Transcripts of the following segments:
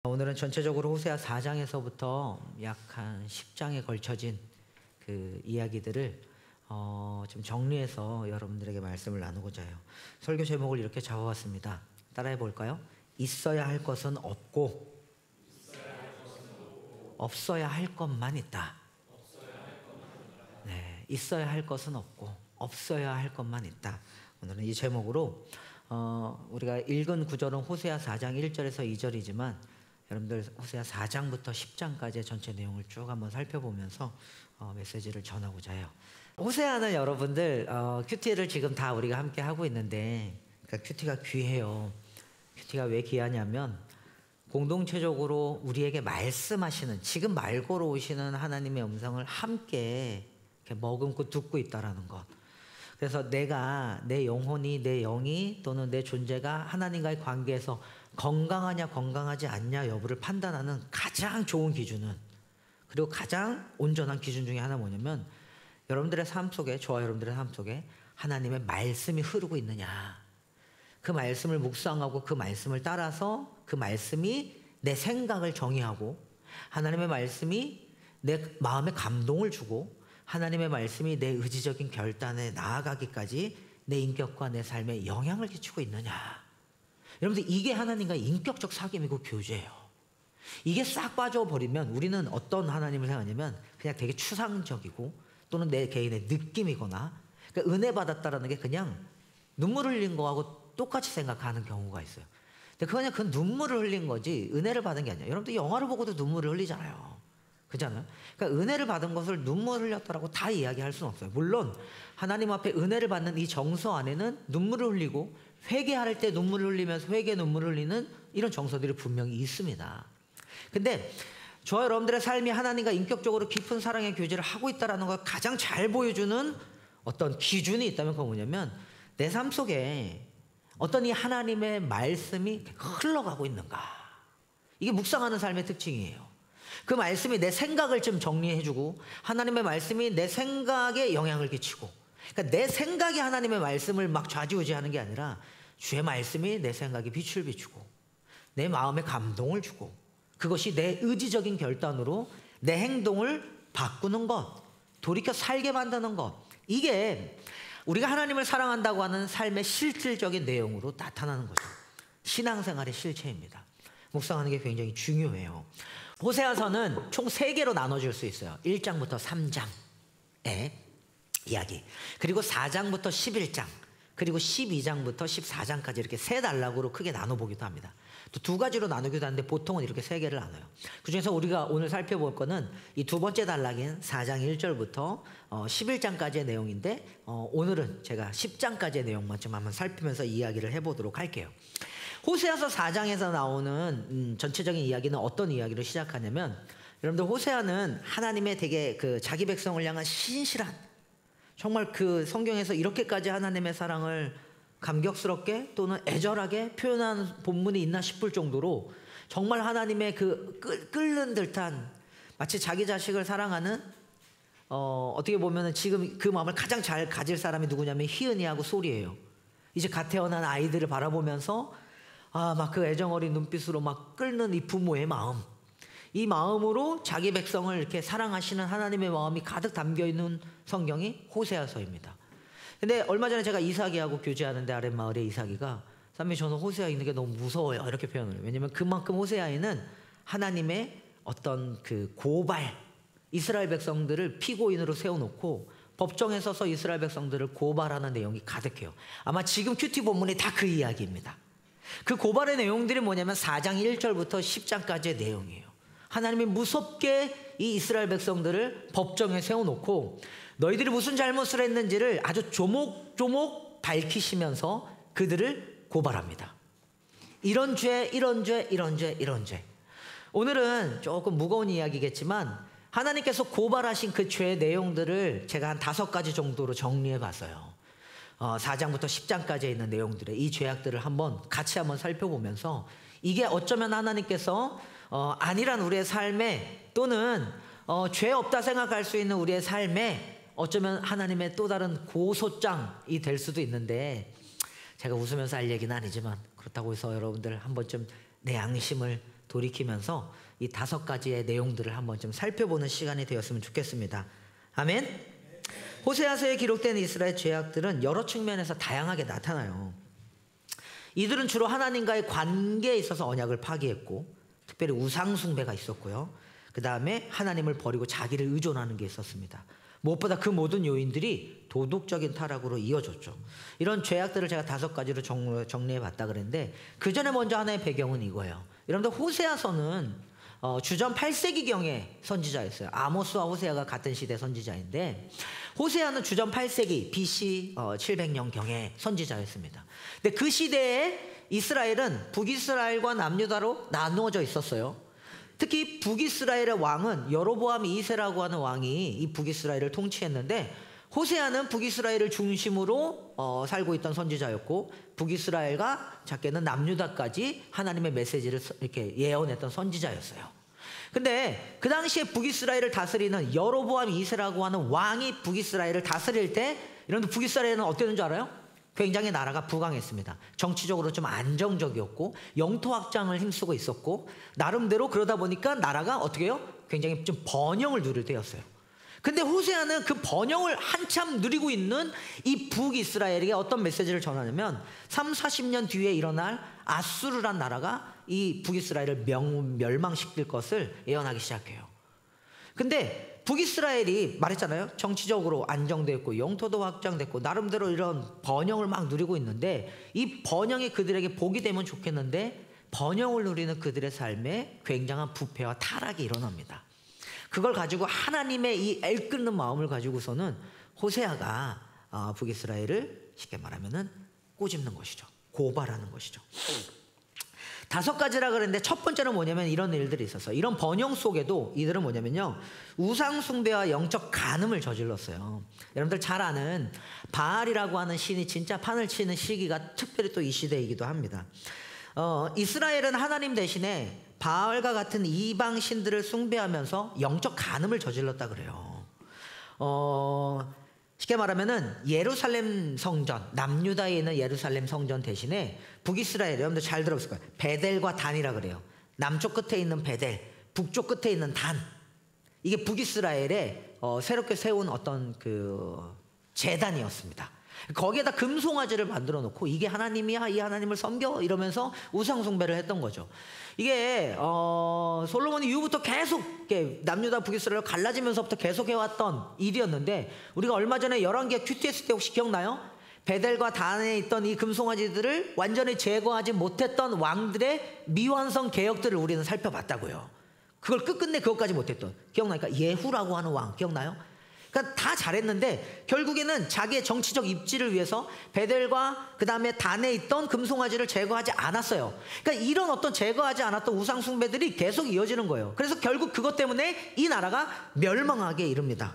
오늘은 전체적으로 호세아 4장에서부터 약 한 10장에 걸쳐진 그 이야기들을 좀 정리해서 여러분들에게 말씀을 나누고자 해요. 설교 제목을 이렇게 잡아봤습니다. 따라해 볼까요? 있어야 할 것은 없고 없어야 할 것만 있다. 네, 있어야 할 것은 없고 없어야 할 것만 있다. 오늘은 이 제목으로 우리가 읽은 구절은 호세아 4장 1절에서 2절이지만 여러분들 호세아 4장부터 10장까지의 전체 내용을 쭉 한번 살펴보면서 메시지를 전하고자 해요. 호세아는 여러분들 큐티를 지금 다 우리가 함께 하고 있는데, 그러니까 큐티가 귀해요. 큐티가 왜 귀하냐면 공동체적으로 우리에게 말씀하시는, 지금 말 걸어오시는 하나님의 음성을 함께 이렇게 머금고 듣고 있다라는 것. 그래서 내가, 내 영혼이, 내 영이 또는 내 존재가 하나님과의 관계에서 건강하냐 건강하지 않냐 여부를 판단하는 가장 좋은 기준은, 그리고 가장 온전한 기준 중에 하나 뭐냐면 여러분들의 삶 속에, 저와 여러분들의 삶 속에 하나님의 말씀이 흐르고 있느냐, 그 말씀을 묵상하고 그 말씀을 따라서 그 말씀이 내 생각을 정의하고, 하나님의 말씀이 내 마음에 감동을 주고, 하나님의 말씀이 내 의지적인 결단에 나아가기까지 내 인격과 내 삶에 영향을 끼치고 있느냐. 여러분들, 이게 하나님과의 인격적 사귐이고 교제예요. 이게 싹 빠져버리면 우리는 어떤 하나님을 생각하냐면 그냥 되게 추상적이고 또는 내 개인의 느낌이거나, 그러니까 은혜 받았다라는 게 그냥 눈물 흘린 거하고 똑같이 생각하는 경우가 있어요. 근데 그냥 그 눈물을 흘린 거지 은혜를 받은 게 아니에요. 여러분들 영화를 보고도 눈물을 흘리잖아요. 그렇잖아요. 그러니까 은혜를 받은 것을 눈물 흘렸다라고 다 이야기할 수는 없어요. 물론 하나님 앞에 은혜를 받는 이 정서 안에는 눈물을 흘리고 회개할 때 눈물을 흘리면서 회개 눈물을 흘리는 이런 정서들이 분명히 있습니다. 근데 저와 여러분들의 삶이 하나님과 인격적으로 깊은 사랑의 교제를 하고 있다는 걸 가장 잘 보여주는 어떤 기준이 있다면 그건 뭐냐면, 내 삶 속에 어떤 이 하나님의 말씀이 흘러가고 있는가. 이게 묵상하는 삶의 특징이에요. 그 말씀이 내 생각을 좀 정리해주고, 하나님의 말씀이 내 생각에 영향을 끼치고, 그러니까 내 생각이 하나님의 말씀을 막 좌지우지하는 게 아니라 주의 말씀이 내 생각에 빛을 비추고 내 마음에 감동을 주고, 그것이 내 의지적인 결단으로 내 행동을 바꾸는 것, 돌이켜 살게 만드는 것, 이게 우리가 하나님을 사랑한다고 하는 삶의 실질적인 내용으로 나타나는 거죠. 신앙생활의 실체입니다. 묵상하는 게 굉장히 중요해요. 호세아서는 총 3개로 나눠줄 수 있어요. 1장부터 3장의 이야기, 그리고 4장부터 11장, 그리고 12장부터 14장까지 이렇게 3단락으로 크게 나눠보기도 합니다. 또 2가지로 나누기도 하는데 보통은 이렇게 3개를 나눠요. 그중에서 우리가 오늘 살펴볼 거는 이 2번째 단락인 4장 1절부터 11장까지의 내용인데, 오늘은 제가 10장까지의 내용만 좀 한번 살피면서 이야기를 해보도록 할게요. 호세아서 4장에서 나오는 전체적인 이야기는 어떤 이야기로 시작하냐면, 여러분들 호세아는 하나님의 되게 그 자기 백성을 향한 신실한, 정말 그 성경에서 이렇게까지 하나님의 사랑을 감격스럽게 또는 애절하게 표현한 본문이 있나 싶을 정도로 정말 하나님의 그 끓는 듯한, 마치 자기 자식을 사랑하는, 어떻게 보면은 지금 그 마음을 가장 잘 가질 사람이 누구냐면 희은이하고 소리예요. 이제 갓 태어난 아이들을 바라보면서 막 그 애정어린 눈빛으로 막 끓는 이 부모의 마음, 이 마음으로 자기 백성을 이렇게 사랑하시는 하나님의 마음이 가득 담겨있는 성경이 호세아서입니다. 근데 얼마 전에 제가 이삭이하고 교제하는데 아랫마을의 이삭이가, 쌈미 저는 호세아 읽는 게 너무 무서워요, 이렇게 표현을 해요. 왜냐면 그만큼 호세아에는 하나님의 어떤 그 고발, 이스라엘 백성들을 피고인으로 세워놓고 법정에 서서 이스라엘 백성들을 고발하는 내용이 가득해요. 아마 지금 큐티 본문이 다 그 이야기입니다. 그 고발의 내용들이 뭐냐면 4장 1절부터 10장까지의 내용이에요. 하나님이 무섭게 이 이스라엘 백성들을 법정에 세워놓고 너희들이 무슨 잘못을 했는지를 아주 조목조목 밝히시면서 그들을 고발합니다. 이런 죄, 이런 죄, 이런 죄, 이런 죄. 오늘은 조금 무거운 이야기겠지만 하나님께서 고발하신 그 죄 내용들을 제가 한 5가지 정도로 정리해 봤어요. 4장부터 10장까지 있는 내용들의 이 죄악들을 같이 한번 살펴보면서, 이게 어쩌면 하나님께서 아니란 우리의 삶에, 또는 죄 없다 생각할 수 있는 우리의 삶에 어쩌면 하나님의 또 다른 고소장이 될 수도 있는데, 제가 웃으면서 할 얘기는 아니지만 그렇다고 해서 여러분들 한 번쯤 내 양심을 돌이키면서 이 5가지의 내용들을 한번 좀 살펴보는 시간이 되었으면 좋겠습니다. 아멘. 호세아서에 기록된 이스라엘 죄악들은 여러 측면에서 다양하게 나타나요. 이들은 주로 하나님과의 관계에 있어서 언약을 파기했고, 특별히 우상 숭배가 있었고요. 그 다음에 하나님을 버리고 자기를 의존하는 게 있었습니다. 무엇보다 그 모든 요인들이 도덕적인 타락으로 이어졌죠. 이런 죄악들을 제가 5가지로 정리해 봤다 그랬는데, 그 전에 먼저 하나의 배경은 이거예요. 여러분들 호세아서는 주전 8세기경의 선지자였어요. 아모스와 호세아가 같은 시대 선지자인데, 호세아는 주전 8세기 BC 700년경의 선지자였습니다. 근데 그 시대에 이스라엘은 북이스라엘과 남유다로 나누어져 있었어요. 특히 북이스라엘의 왕은 여로보암 2세라고 하는 왕이 이 북이스라엘을 통치했는데, 호세아는 북이스라엘을 중심으로 살고 있던 선지자였고, 북이스라엘과 작게는 남유다까지 하나님의 메시지를 이렇게 예언했던 선지자였어요. 근데 그 당시에 북이스라엘을 다스리는 여로보암 2세라고 하는 왕이 북이스라엘을 다스릴 때, 여러분들 북이스라엘은 어땠는 줄 알아요? 굉장히 나라가 부강했습니다. 정치적으로 좀 안정적이었고, 영토 확장을 힘쓰고 있었고, 나름대로 그러다 보니까 나라가 어떻게 해요? 굉장히 좀 번영을 누릴 때였어요. 근데 호세아는 그 번영을 한참 누리고 있는 이 북이스라엘에게 어떤 메시지를 전하냐면, 30-40년 뒤에 일어날 아수르란 나라가 이 북이스라엘을 멸망시킬 것을 예언하기 시작해요. 근데 북이스라엘이 말했잖아요. 정치적으로 안정됐고 영토도 확장됐고 나름대로 이런 번영을 막 누리고 있는데, 이 번영이 그들에게 복이 되면 좋겠는데, 번영을 누리는 그들의 삶에 굉장한 부패와 타락이 일어납니다. 그걸 가지고 하나님의 이 애끓는 마음을 가지고서는 호세아가 북이스라엘을 쉽게 말하면은 꼬집는 것이죠. 고발하는 것이죠. 5가지라 그랬는데, 첫 번째는 뭐냐면 이런 일들이 있었어요. 이런 번영 속에도 이들은 뭐냐면요, 우상 숭배와 영적 간음을 저질렀어요. 여러분들 잘 아는 바알이라고 하는 신이 진짜 판을 치는 시기가 특별히 또 이 시대이기도 합니다. 이스라엘은 하나님 대신에 바알과 같은 이방 신들을 숭배하면서 영적 간음을 저질렀다 그래요. 쉽게 말하면은 예루살렘 성전, 남유다에 있는 예루살렘 성전 대신에 북이스라엘, 여러분들 잘 들었을 거예요. 베델과 단이라 그래요. 남쪽 끝에 있는 베델, 북쪽 끝에 있는 단. 이게 북이스라엘에 새롭게 세운 어떤 그 제단이었습니다. 거기에다 금송아지를 만들어 놓고, 이게 하나님이야, 이 하나님을 섬겨, 이러면서 우상 숭배를 했던 거죠. 이게 솔로몬 이후부터 계속 남유다 북이스라엘 갈라지면서부터 계속 해왔던 일이었는데, 우리가 얼마 전에 열왕기하 QTS 때 혹시 기억나요? 베델과 단에 있던 이 금송아지들을 완전히 제거하지 못했던 왕들의 미완성 개혁들을 우리는 살펴봤다고요. 그걸 끝끝내 그것까지 못했던, 기억나니까 예후라고 하는 왕 기억나요? 그러니까 다 잘했는데 결국에는 자기의 정치적 입지를 위해서 베델과 그 다음에 단에 있던 금송아지를 제거하지 않았어요. 그러니까 이런 어떤 제거하지 않았던 우상 숭배들이 계속 이어지는 거예요. 그래서 결국 그것 때문에 이 나라가 멸망하게 이릅니다.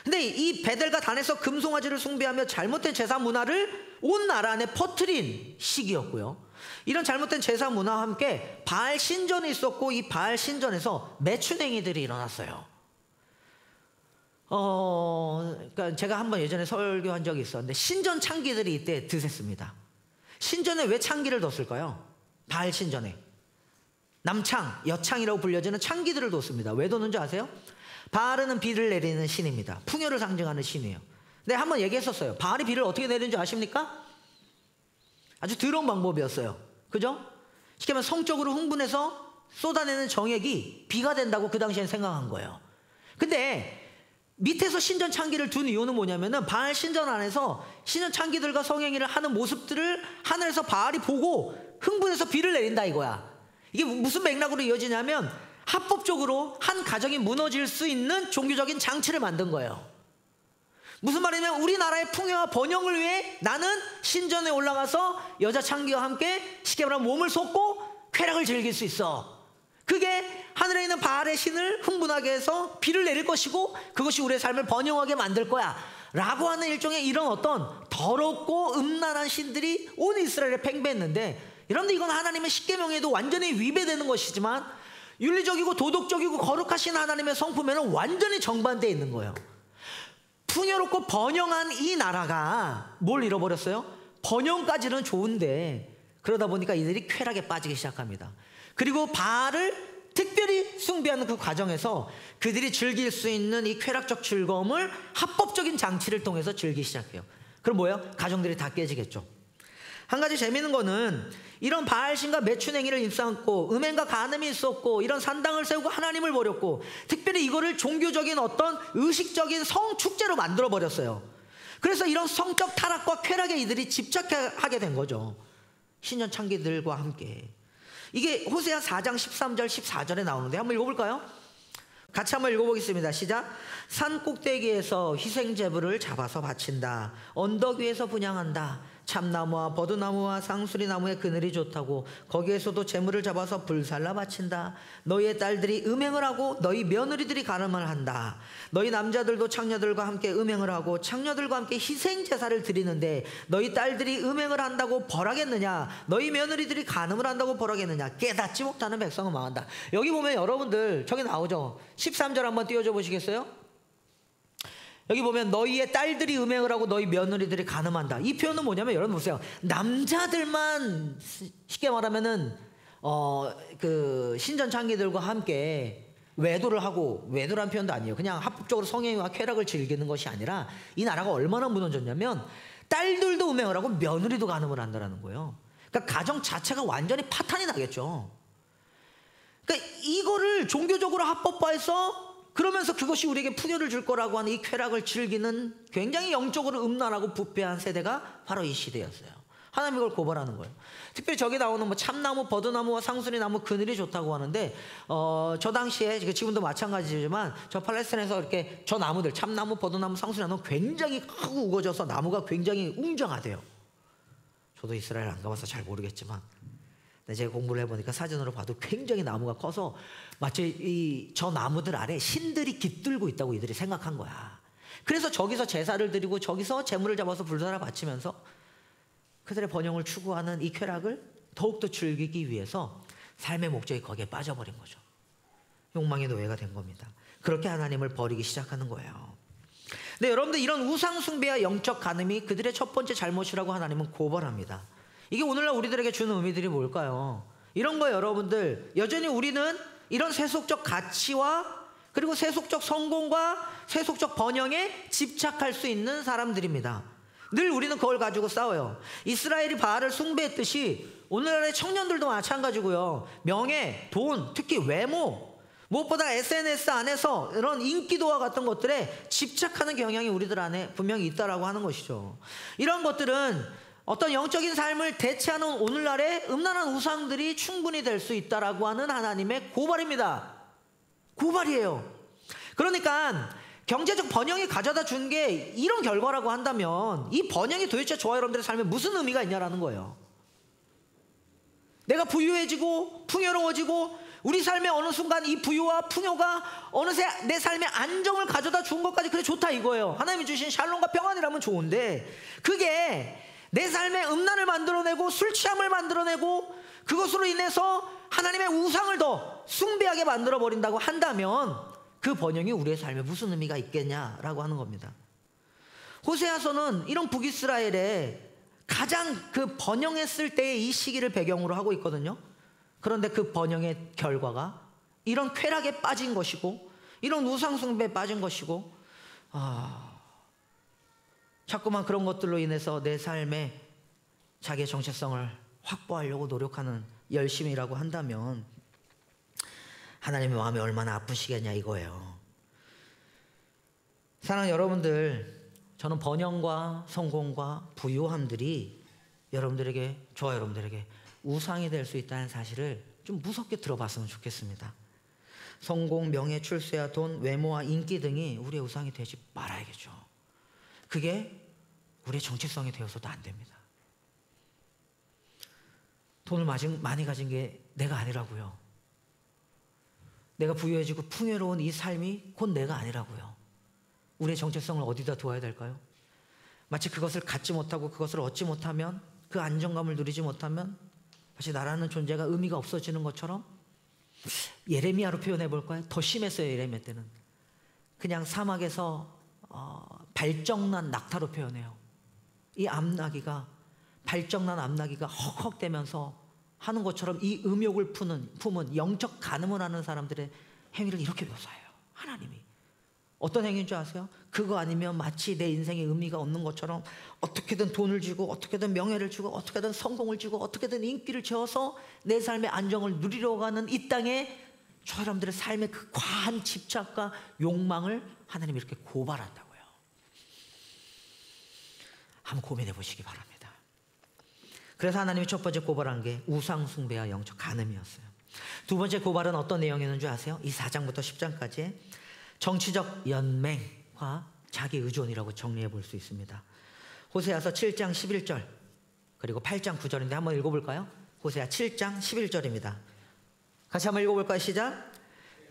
근데 이 베델과 단에서 금송아지를 숭배하며 잘못된 제사 문화를 온 나라 안에 퍼뜨린 시기였고요. 이런 잘못된 제사 문화와 함께 바알 신전이 있었고, 이 바알 신전에서 매춘행위들이 일어났어요. 그러니까 제가 한번 예전에 설교한 적이 있었는데, 신전 창기들이 이때 드셌습니다. 신전에 왜 창기를 뒀을까요? 바알 신전에 남창, 여창이라고 불려지는 창기들을 뒀습니다. 왜 뒀는지 아세요? 바알은 비를 내리는 신입니다. 풍요를 상징하는 신이에요. 근데 한번 얘기했었어요. 바알이 비를 어떻게 내리는지 아십니까? 아주 더러운 방법이었어요. 그죠? 쉽게 말하면 성적으로 흥분해서 쏟아내는 정액이 비가 된다고 그 당시엔 생각한 거예요. 근데 밑에서 신전 창기를 둔 이유는 뭐냐면은, 바알 신전 안에서 신전 창기들과 성행위를 하는 모습들을 하늘에서 바알이 보고 흥분해서 비를 내린다 이거야. 이게 무슨 맥락으로 이어지냐면, 합법적으로 한 가정이 무너질 수 있는 종교적인 장치를 만든 거예요. 무슨 말이냐면, 우리나라의 풍요와 번영을 위해 나는 신전에 올라가서 여자 창기와 함께 쉽게 말하면 몸을 쏟고 쾌락을 즐길 수 있어. 그게 하늘에 있는 바알의 신을 흥분하게 해서 비를 내릴 것이고, 그것이 우리의 삶을 번영하게 만들 거야 라고 하는 일종의 이런 어떤 더럽고 음란한 신들이 온 이스라엘에 팽배했는데, 여러분들 이건 하나님의 십계명에도 완전히 위배되는 것이지만, 윤리적이고 도덕적이고 거룩하신 하나님의 성품에는 완전히 정반대에 있는 거예요. 풍요롭고 번영한 이 나라가 뭘 잃어버렸어요? 번영까지는 좋은데, 그러다 보니까 이들이 쾌락에 빠지기 시작합니다. 그리고 바알을 특별히 숭배하는 그 과정에서 그들이 즐길 수 있는 이 쾌락적 즐거움을 합법적인 장치를 통해서 즐기기 시작해요. 그럼 뭐예요? 가정들이 다 깨지겠죠. 한 가지 재미있는 거는 이런 바알신과 매춘행위를 입삼고 음행과 간음이 있었고 이런 산당을 세우고 하나님을 버렸고 특별히 이거를 종교적인 어떤 의식적인 성축제로 만들어버렸어요. 그래서 이런 성적 타락과 쾌락에 이들이 집착하게 된 거죠. 신년 창기들과 함께. 이게 호세아 4장 13절 14절에 나오는데 한번 읽어볼까요? 같이 한번 읽어보겠습니다. 시작. 산 꼭대기에서 희생제물을 잡아서 바친다. 언덕 위에서 분향한다. 참나무와 버드나무와 상수리나무의 그늘이 좋다고 거기에서도 제물을 잡아서 불살라 바친다. 너희의 딸들이 음행을 하고 너희 며느리들이 간음을 한다. 너희 남자들도 창녀들과 함께 음행을 하고 창녀들과 함께 희생제사를 드리는데 너희 딸들이 음행을 한다고 벌하겠느냐? 너희 며느리들이 간음을 한다고 벌하겠느냐? 깨닫지 못하는 백성은 망한다. 여기 보면 여러분들 저기 나오죠. 13절 한번 띄워줘 보시겠어요? 여기 보면 너희의 딸들이 음행을 하고 너희 며느리들이 간음한다. 이 표현은 뭐냐면 여러분 보세요. 남자들만 쉽게 말하면은 그 신전창기들과 함께 외도를 하고, 외도란 표현도 아니에요. 그냥 합법적으로 성행위와 쾌락을 즐기는 것이 아니라 이 나라가 얼마나 무너졌냐면 딸들도 음행을 하고 며느리도 간음을 한다는 거예요. 그러니까 가정 자체가 완전히 파탄이 나겠죠. 그러니까 이거를 종교적으로 합법화해서 그러면서 그것이 우리에게 풍요를 줄 거라고 하는 이 쾌락을 즐기는 굉장히 영적으로 음란하고 부패한 세대가 바로 이 시대였어요. 하나님 이걸 고발하는 거예요. 특별히 저기 나오는 뭐 참나무, 버드나무와 상수리나무 그늘이 좋다고 하는데 저 당시에 지금도 마찬가지지만 저 팔레스타인에서 이렇게 저 나무들 참나무, 버드나무, 상수리나무 굉장히 크고 우거져서 나무가 굉장히 웅장하대요. 저도 이스라엘 안 가봐서 잘 모르겠지만 제가 공부를 해보니까 사진으로 봐도 굉장히 나무가 커서 마치 저 나무들 아래 신들이 깃들고 있다고 이들이 생각한 거야. 그래서 저기서 제사를 드리고 저기서 제물을 잡아서 불사라 바치면서 그들의 번영을 추구하는 이 쾌락을 더욱더 즐기기 위해서 삶의 목적이 거기에 빠져버린 거죠. 욕망의 노예가 된 겁니다. 그렇게 하나님을 버리기 시작하는 거예요. 근데 여러분들 이런 우상 숭배와 영적 간음이 그들의 첫 번째 잘못이라고 하나님은 고발합니다. 이게 오늘날 우리들에게 주는 의미들이 뭘까요? 이런 거 여러분들 여전히 우리는 이런 세속적 가치와 그리고 세속적 성공과 세속적 번영에 집착할 수 있는 사람들입니다. 늘 우리는 그걸 가지고 싸워요. 이스라엘이 바알을 숭배했듯이 오늘날의 청년들도 마찬가지고요. 명예, 돈, 특히 외모, 무엇보다 SNS 안에서 이런 인기도와 같은 것들에 집착하는 경향이 우리들 안에 분명히 있다라고 하는 것이죠. 이런 것들은 어떤 영적인 삶을 대체하는 오늘날의 음란한 우상들이 충분히 될 수 있다라고 하는 하나님의 고발입니다. 고발이에요. 그러니까 경제적 번영이 가져다 준 게 이런 결과라고 한다면 이 번영이 도대체 저와 여러분들의 삶에 무슨 의미가 있냐라는 거예요. 내가 부유해지고 풍요로워지고 우리 삶의 어느 순간 이 부유와 풍요가 어느새 내 삶의 안정을 가져다 준 것까지 그래 좋다 이거예요. 하나님이 주신 샬롬과 평안이라면 좋은데 그게 내 삶의 음란을 만들어내고 술 취함을 만들어내고 그것으로 인해서 하나님의 우상을 더 숭배하게 만들어버린다고 한다면 그 번영이 우리의 삶에 무슨 의미가 있겠냐라고 하는 겁니다. 호세아서는 이런 북이스라엘에 가장 그 번영했을 때의 이 시기를 배경으로 하고 있거든요. 그런데 그 번영의 결과가 이런 쾌락에 빠진 것이고 이런 우상 숭배에 빠진 것이고 자꾸만 그런 것들로 인해서 내 삶에 자기의 정체성을 확보하려고 노력하는 열심이라고 한다면 하나님의 마음이 얼마나 아프시겠냐 이거예요. 사랑하는 여러분들, 저는 번영과 성공과 부유함들이 여러분들에게, 저와 여러분들에게 우상이 될 수 있다는 사실을 좀 무섭게 들어봤으면 좋겠습니다. 성공, 명예, 출세와 돈, 외모와 인기 등이 우리의 우상이 되지 말아야겠죠. 그게 우리의 정체성이 되어서도 안 됩니다. 돈을 많이 가진 게 내가 아니라고요. 내가 부유해지고 풍요로운 이 삶이 곧 내가 아니라고요. 우리의 정체성을 어디다 두어야 될까요? 마치 그것을 갖지 못하고 그것을 얻지 못하면, 그 안정감을 누리지 못하면 마치 나라는 존재가 의미가 없어지는 것처럼, 예레미야로 표현해 볼까요? 더 심했어요. 예레미야 때는 그냥 사막에서 발정난 낙타로 표현해요. 이 암나기가, 발정난 암나기가 헉헉대면서 하는 것처럼 이 음욕을 품은 영적 간음을 하는 사람들의 행위를 이렇게 묘사해요. 하나님이 어떤 행위인 줄 아세요? 그거 아니면 마치 내 인생에 의미가 없는 것처럼 어떻게든 돈을 주고 어떻게든 명예를 주고 어떻게든 성공을 주고 어떻게든 인기를 채워서 내 삶의 안정을 누리려고 하는 이 땅에 저 사람들의 삶의 그 과한 집착과 욕망을 하나님이 이렇게 고발한다고요. 한번 고민해 보시기 바랍니다. 그래서 하나님이 첫 번째 고발한 게 우상 숭배와 영적 간음이었어요. 두 번째 고발은 어떤 내용이었는 줄 아세요? 이 4장부터 10장까지 정치적 연맹과 자기 의존이라고 정리해 볼 수 있습니다. 호세아서 7장 11절 그리고 8장 9절인데 한번 읽어볼까요? 호세아 7장 11절입니다. 같이 한번 읽어볼까요? 시작.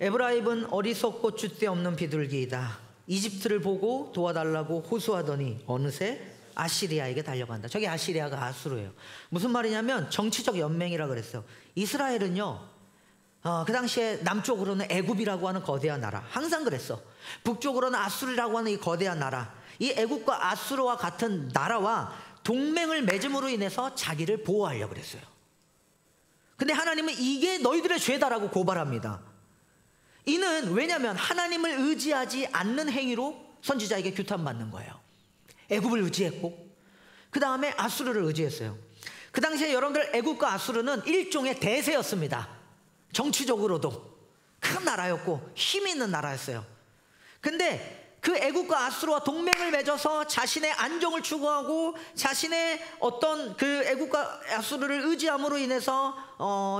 에브라임은 어리석고 줏대 없는 비둘기이다. 이집트를 보고 도와달라고 호소하더니 어느새 아시리아에게 달려간다. 저기 아시리아가 아수르예요. 무슨 말이냐면 정치적 연맹이라 그랬어요. 이스라엘은요, 그 당시에 남쪽으로는 애굽이라고 하는 거대한 나라, 항상 그랬어. 북쪽으로는 아수르라고 하는 이 거대한 나라, 이 애굽과 아수르와 같은 나라와 동맹을 맺음으로 인해서 자기를 보호하려고 그랬어요. 근데 하나님은 이게 너희들의 죄다라고 고발합니다. 이는 왜냐하면 하나님을 의지하지 않는 행위로 선지자에게 규탄받는 거예요. 애굽을 의지했고 그 다음에 아수르를 의지했어요. 그 당시에 여러분들 애굽과 아수르는 일종의 대세였습니다. 정치적으로도 큰 나라였고 힘 있는 나라였어요. 근데 그 애굽과 아수르와 동맹을 맺어서 자신의 안정을 추구하고 자신의 어떤 그 애굽과 아수르를 의지함으로 인해서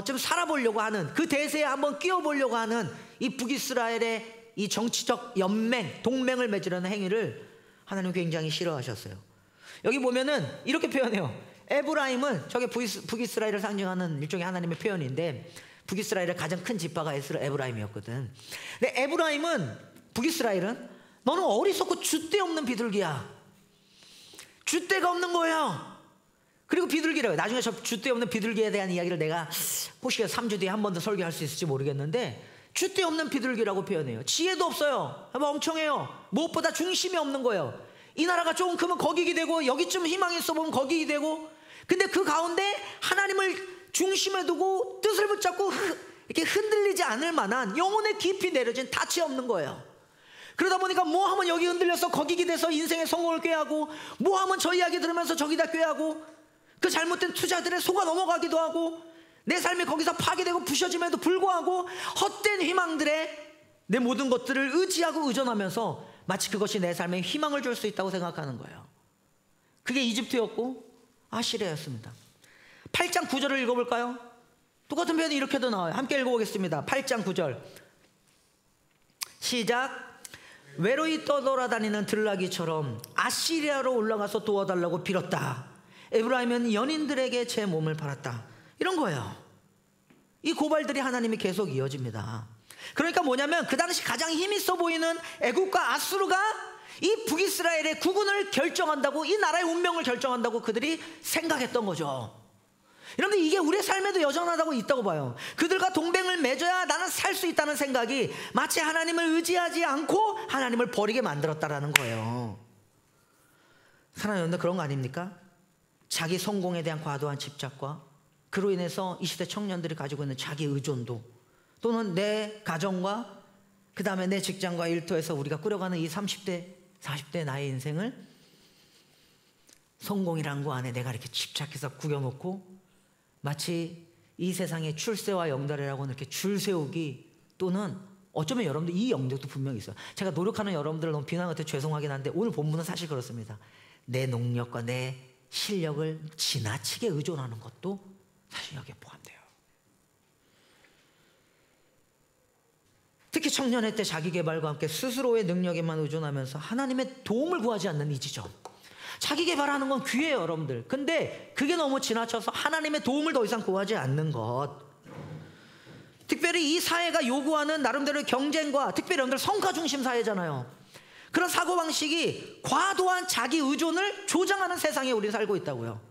좀 살아보려고 하는 그 대세에 한번 끼워보려고 하는 이 북이스라엘의 이 정치적 연맹, 동맹을 맺으려는 행위를 하나님 굉장히 싫어하셨어요. 여기 보면은 이렇게 표현해요. 에브라임은 저게 북이스라엘을 상징하는 일종의 하나님의 표현인데 북이스라엘의 가장 큰 지파가 에브라임이었거든. 근데 에브라임은 북이스라엘은 너는 어리석고 줏대 없는 비둘기야. 줏대가 없는 거예요. 그리고 비둘기래요. 나중에 저 줏대 없는 비둘기에 대한 이야기를 내가 혹시 3주 뒤에 한 번 더 설교할 수 있을지 모르겠는데 줏대 없는 비둘기라고 표현해요. 지혜도 없어요. 멍청해요. 무엇보다 중심이 없는 거예요. 이 나라가 조금 크면 거기게 되고 여기 좀 희망이 있어 보면 거기게 되고 근데 그 가운데 하나님을 중심에 두고 뜻을 붙잡고 이렇게 흔들리지 않을 만한 영혼의 깊이 내려진 닻이 없는 거예요. 그러다 보니까 뭐 하면 여기 흔들려서 거기게 돼서 인생의 성공을 꾀하고 뭐 하면 저 이야기 들으면서 저기다 꾀하고 그 잘못된 투자들에 속아 넘어가기도 하고 내 삶이 거기서 파괴되고 부셔짐에도 불구하고 헛된 희망들에 내 모든 것들을 의지하고 의존하면서 마치 그것이 내 삶에 희망을 줄 수 있다고 생각하는 거예요. 그게 이집트였고 아시리아였습니다. 8장 9절을 읽어볼까요? 똑같은 표현이 이렇게도 나와요. 함께 읽어보겠습니다. 8장 9절 시작. 외로이 떠돌아다니는 들나귀처럼 아시리아로 올라가서 도와달라고 빌었다. 에브라임은 연인들에게 제 몸을 팔았다. 이런 거예요. 이 고발들이 하나님이 계속 이어집니다. 그러니까 뭐냐면 그 당시 가장 힘 있어 보이는 애굽과 아수르가 이 북이스라엘의 국운을 결정한다고, 이 나라의 운명을 결정한다고 그들이 생각했던 거죠. 여러분들 이게 우리의 삶에도 여전하다고 있다고 봐요. 그들과 동맹을 맺어야 나는 살 수 있다는 생각이 마치 하나님을 의지하지 않고 하나님을 버리게 만들었다라는 거예요. 사랑하는 여러분들 그런 거 아닙니까? 자기 성공에 대한 과도한 집착과 그로 인해서 이 시대 청년들이 가지고 있는 자기 의존도 또는 내 가정과 그 다음에 내 직장과 일터에서 우리가 꾸려가는 이 30대 40대 나의 인생을 성공이란 거 안에 내가 이렇게 집착해서 구겨놓고 마치 이 세상의 출세와 영달이라고 이렇게 줄 세우기 또는 어쩌면 여러분들 이 영역도 분명히 있어요. 제가 노력하는 여러분들을 너무 비난할 때 죄송하긴 한데 오늘 본문은 사실 그렇습니다. 내 능력과 내 실력을 지나치게 의존하는 것도 사실 여기에 포함돼요. 특히 청년의 때 자기개발과 함께 스스로의 능력에만 의존하면서 하나님의 도움을 구하지 않는 이 지점. 자기개발하는 건 귀해요 여러분들. 근데 그게 너무 지나쳐서 하나님의 도움을 더 이상 구하지 않는 것. 특별히 이 사회가 요구하는 나름대로의 경쟁과 특별히 여러분들 성과 중심 사회잖아요. 그런 사고방식이 과도한 자기 의존을 조장하는 세상에 우리 살고 있다고요.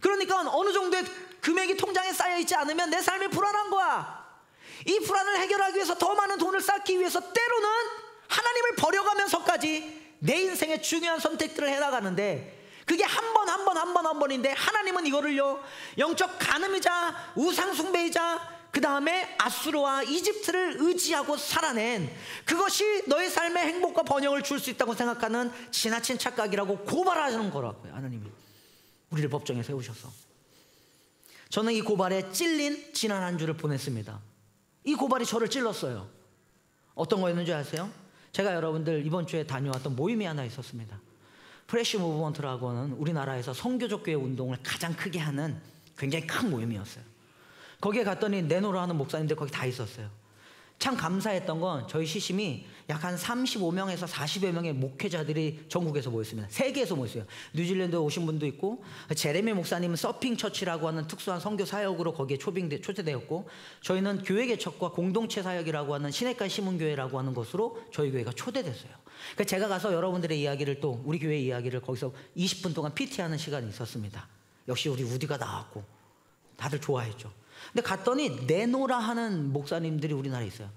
그러니까 어느 정도의 금액이 통장에 쌓여있지 않으면 내 삶이 불안한 거야. 이 불안을 해결하기 위해서 더 많은 돈을 쌓기 위해서 때로는 하나님을 버려가면서까지 내 인생의 중요한 선택들을 해나가는데 그게 한 번인데 하나님은 이거를요, 영적 간음이자 우상 숭배이자 그 다음에 아수르와 이집트를 의지하고 살아낸, 그것이 너의 삶의 행복과 번영을 줄 수 있다고 생각하는 지나친 착각이라고 고발하는 거라고요. 하나님이 우리를 법정에 세우셔서. 저는 이 고발에 찔린 지난 한 주를 보냈습니다. 이 고발이 저를 찔렀어요. 어떤 거였는지 아세요? 제가 여러분들 이번 주에 다녀왔던 모임이 하나 있었습니다. 프레시 무브먼트라고 하는 우리나라에서 선교적 교회 운동을 가장 크게 하는 굉장히 큰 모임이었어요. 거기에 갔더니 내노라 하는 목사님들 거기 다 있었어요. 참 감사했던 건 저희 시심이 약 한 35명에서 40여 명의 목회자들이 전국에서 모였습니다. 세계에서 모였어요. 뉴질랜드에 오신 분도 있고, 제레미 목사님은 서핑 처치라고 하는 특수한 선교 사역으로 거기에 초대되었고, 저희는 교회 개척과 공동체 사역이라고 하는 시냇가 시문교회라고 하는 곳으로 저희 교회가 초대됐어요. 그러니까 제가 가서 여러분들의 이야기를, 또 우리 교회 이야기를 거기서 20분 동안 PT하는 시간이 있었습니다. 역시 우리 우디가 나왔고 다들 좋아했죠. 근데 갔더니 내노라 하는 목사님들이 우리나라에 있어요.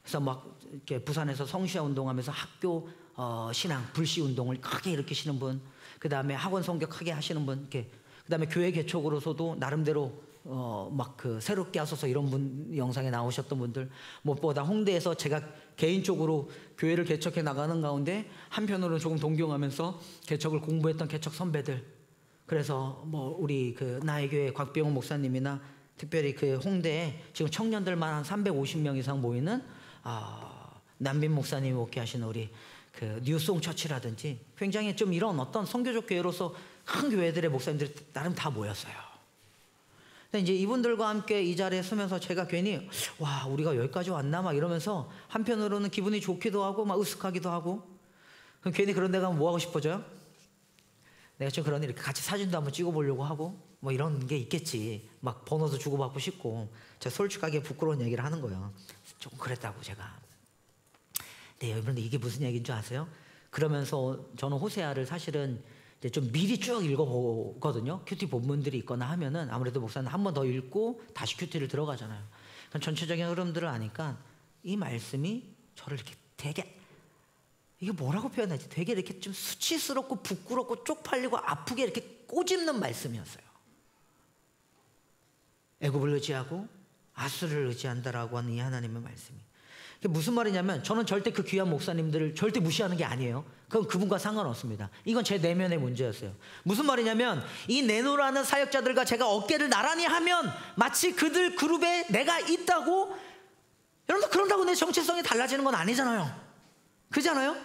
그래서 막 이렇게 부산에서 성시아 운동하면서 학교 신앙 불시 운동을 크게 일으키시는 분, 그 다음에 학원 선교 크게 하시는 분, 이렇게, 그 다음에 교회 개척으로서도 나름대로 막 그 새롭게 하소서 이런 분 영상에 나오셨던 분들, 무엇보다 홍대에서 제가 개인적으로 교회를 개척해 나가는 가운데 한편으로는 조금 동경하면서 개척을 공부했던 개척 선배들, 그래서 뭐 우리 그 나의 교회 곽병훈 목사님이나 특별히 그 홍대에 지금 청년들만 한 350명 이상 모이는 남빈 목사님이 목회하시는 우리 그 뉴송 처치라든지 굉장히 좀 이런 어떤 선교적 교회로서 큰 교회들의 목사님들이 나름 다 모였어요. 근데 이제 이분들과 함께 이 자리에 서면서 제가 괜히 와, 우리가 여기까지 왔나 막 이러면서 한편으로는 기분이 좋기도 하고 막 으쓱하기도 하고, 그럼 괜히 그런 데 가면 뭐 하고 싶어져요? 내가 좀 그러니 이렇게 같이 사진도 한번 찍어보려고 하고 뭐 이런 게 있겠지. 막 번호도 주고받고 싶고. 제가 솔직하게 부끄러운 얘기를 하는 거예요. 좀 그랬다고 제가. 네, 여러분들 이게 무슨 얘기인 줄 아세요? 그러면서 저는 호세아를 사실은 이제 좀 미리 쭉 읽어보거든요. 큐티 본문들이 있거나 하면은 아무래도 목사는 한 번 더 읽고 다시 큐티를 들어가잖아요. 그럼 전체적인 흐름들을 아니까 이 말씀이 저를 이렇게 되게, 이게 뭐라고 표현하지? 되게 이렇게 좀 수치스럽고 부끄럽고 쪽팔리고 아프게 이렇게 꼬집는 말씀이었어요. 애굽을 의지하고 아수르를 의지한다라고 하는 이 하나님의 말씀이. 그게 무슨 말이냐면, 저는 절대 그 귀한 목사님들을 절대 무시하는 게 아니에요. 그건 그분과 상관없습니다. 이건 제 내면의 문제였어요. 무슨 말이냐면, 이 내노라는 사역자들과 제가 어깨를 나란히 하면 마치 그들 그룹에 내가 있다고, 여러분들 그런다고 내 정체성이 달라지는 건 아니잖아요. 그렇잖아요?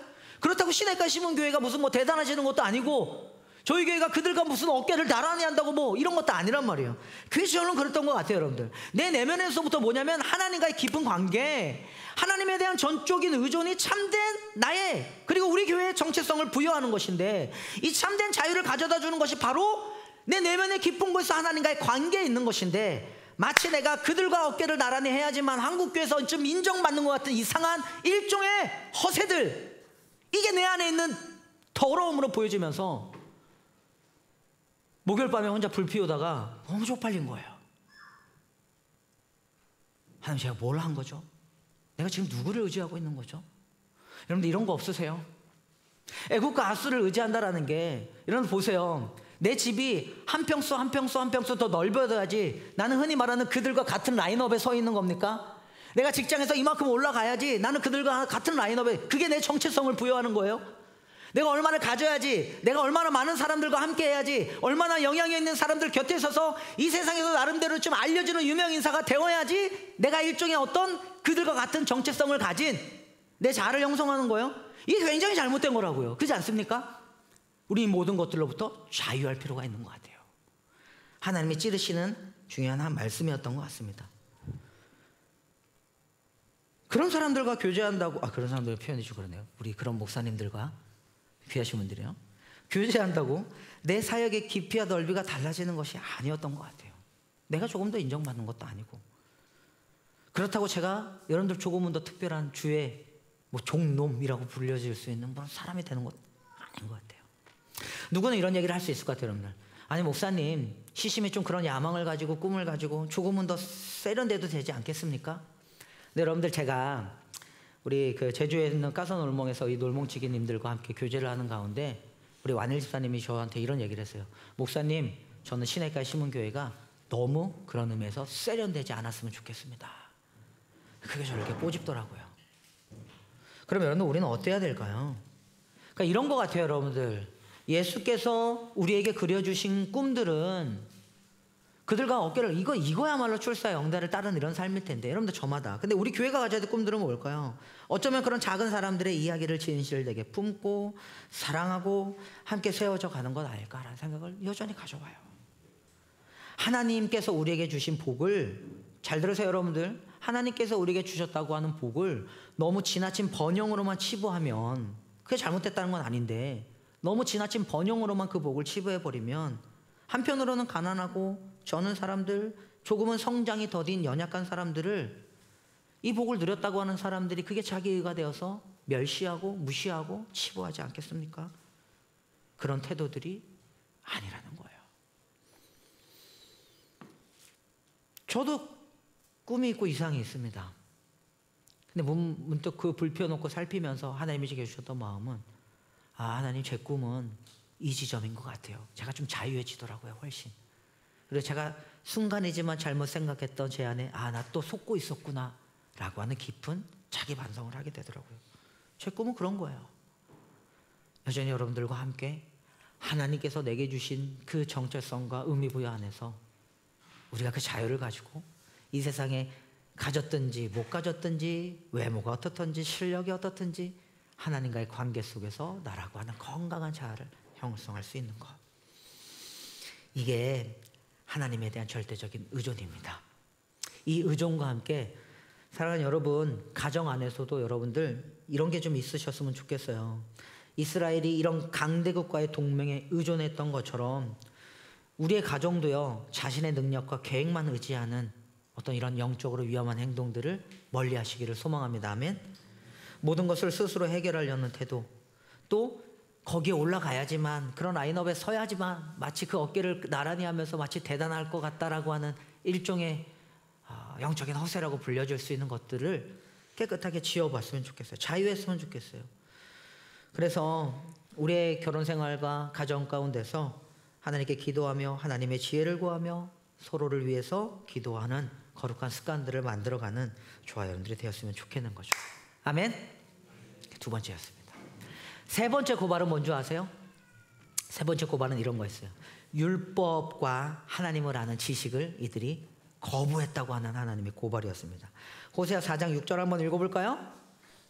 그렇다고 시냇가 시문교회가 무슨 뭐 대단해지는 것도 아니고, 저희 교회가 그들과 무슨 어깨를 나란히 한다고 뭐 이런 것도 아니란 말이에요. 그래서 저는 그랬던 것 같아요, 여러분들. 내 내면에서부터 뭐냐면 하나님과의 깊은 관계, 하나님에 대한 전적인 의존이 참된 나의, 그리고 우리 교회의 정체성을 부여하는 것인데, 이 참된 자유를 가져다 주는 것이 바로 내 내면의 깊은 곳에서 하나님과의 관계에 있는 것인데, 마치 내가 그들과 어깨를 나란히 해야지만 한국교회에서 좀 인정받는 것 같은 이상한 일종의 허세들, 이게 내 안에 있는 더러움으로 보여지면서 목요일 밤에 혼자 불 피우다가 너무 쪽팔린 거예요. 하나님, 제가 뭘 한 거죠? 내가 지금 누구를 의지하고 있는 거죠? 여러분들 이런 거 없으세요? 애국과 아수를 의지한다라는 게, 여러분 보세요. 내 집이 한 평수 더 넓어야지 나는 흔히 말하는 그들과 같은 라인업에 서 있는 겁니까? 내가 직장에서 이만큼 올라가야지 나는 그들과 같은 라인업에, 그게 내 정체성을 부여하는 거예요? 내가 얼마나 가져야지, 내가 얼마나 많은 사람들과 함께 해야지, 얼마나 영향이 있는 사람들 곁에 서서 이 세상에서 나름대로 좀 알려지는 유명 인사가 되어야지 내가 일종의 어떤 그들과 같은 정체성을 가진 내 자아를 형성하는 거예요. 이게 굉장히 잘못된 거라고요. 그렇지 않습니까? 우리 모든 것들로부터 자유할 필요가 있는 것 같아요. 하나님이 찌르시는 중요한 한 말씀이었던 것 같습니다. 그런 사람들과 교제한다고, 그런 사람들 표현이 좀 그러네요. 우리 그런 목사님들과 귀하신 분들이요, 교제한다고 내 사역의 깊이와 넓이가 달라지는 것이 아니었던 것 같아요. 내가 조금 더 인정받는 것도 아니고, 그렇다고 제가 여러분들 조금은 더 특별한 주의 뭐 종놈이라고 불려질 수 있는 그런 사람이 되는 것도 아닌 것 같아요. 누구는 이런 얘기를 할 수 있을 것 같아요, 여러분들. 아니 목사님, 시심이 좀 그런 야망을 가지고 꿈을 가지고 조금은 더 세련돼도 되지 않겠습니까? 근데 여러분들, 제가 우리 그 제주에 있는 까선 놀멍에서 이 놀멍치기님들과 함께 교제를 하는 가운데 우리 완일 집사님이 저한테 이런 얘기를 했어요. 목사님, 저는 시내가에 심은 교회가 너무 그런 의미에서 세련되지 않았으면 좋겠습니다. 그게 저를 이렇게 꼬집더라고요. 그럼 여러분, 우리는 어때야 될까요? 그러니까 이런 것 같아요, 여러분들. 예수께서 우리에게 그려주신 꿈들은 그들과 어깨를 이거야말로 출사 영대를 따른 이런 삶일 텐데, 여러분들 저마다. 근데 우리 교회가 가져야 될 꿈들은 뭘까요? 어쩌면 그런 작은 사람들의 이야기를 진실되게 품고 사랑하고 함께 세워져 가는 것 아닐까라는 생각을 여전히 가져와요. 하나님께서 우리에게 주신 복을, 잘 들으세요 여러분들, 하나님께서 우리에게 주셨다고 하는 복을 너무 지나친 번영으로만 치부하면, 그게 잘못됐다는 건 아닌데 너무 지나친 번영으로만 그 복을 치부해버리면 한편으로는 가난하고 저는 사람들, 조금은 성장이 더딘 연약한 사람들을, 이 복을 누렸다고 하는 사람들이 그게 자기의가 되어서 멸시하고 무시하고 치부하지 않겠습니까? 그런 태도들이 아니라는 거예요. 저도 꿈이 있고 이상이 있습니다. 근데 문득 그 불 펴놓고 살피면서 하나님이 제게 주셨던 마음은, 하나님, 제 꿈은 이 지점인 것 같아요. 제가 좀 자유해지더라고요, 훨씬. 그리고 제가 순간이지만 잘못 생각했던 제 안에 나 또 속고 있었구나 라고 하는 깊은 자기 반성을 하게 되더라고요. 제 꿈은 그런 거예요. 여전히 여러분들과 함께 하나님께서 내게 주신 그 정체성과 의미 부여 안에서 우리가 그 자유를 가지고 이 세상에 가졌든지 못 가졌든지, 외모가 어떻든지 실력이 어떻든지 하나님과의 관계 속에서 나라고 하는 건강한 자아를 형성할 수 있는 것, 이게 하나님에 대한 절대적인 의존입니다. 이 의존과 함께 사랑하는 여러분, 가정 안에서도 여러분들 이런 게 좀 있으셨으면 좋겠어요. 이스라엘이 이런 강대국과의 동맹에 의존했던 것처럼 우리의 가정도요, 자신의 능력과 계획만 의지하는 어떤 이런 영적으로 위험한 행동들을 멀리 하시기를 소망합니다. 아멘. 모든 것을 스스로 해결하려는 태도, 또 거기에 올라가야지만, 그런 라인업에 서야지만 마치 그 어깨를 나란히 하면서 마치 대단할 것 같다라고 하는 일종의 영적인 허세라고 불려질 수 있는 것들을 깨끗하게 지워봤으면 좋겠어요. 자유했으면 좋겠어요. 그래서 우리의 결혼 생활과 가정 가운데서 하나님께 기도하며 하나님의 지혜를 구하며 서로를 위해서 기도하는 거룩한 습관들을 만들어가는 저와 여러분들이 되었으면 좋겠는 거죠. 아멘. 두 번째였습니다. 세 번째 고발은 뭔지 아세요? 세 번째 고발은 이런 거였어요. 율법과 하나님을 아는 지식을 이들이 거부했다고 하는 하나님의 고발이었습니다. 호세아 4장 6절 한번 읽어볼까요?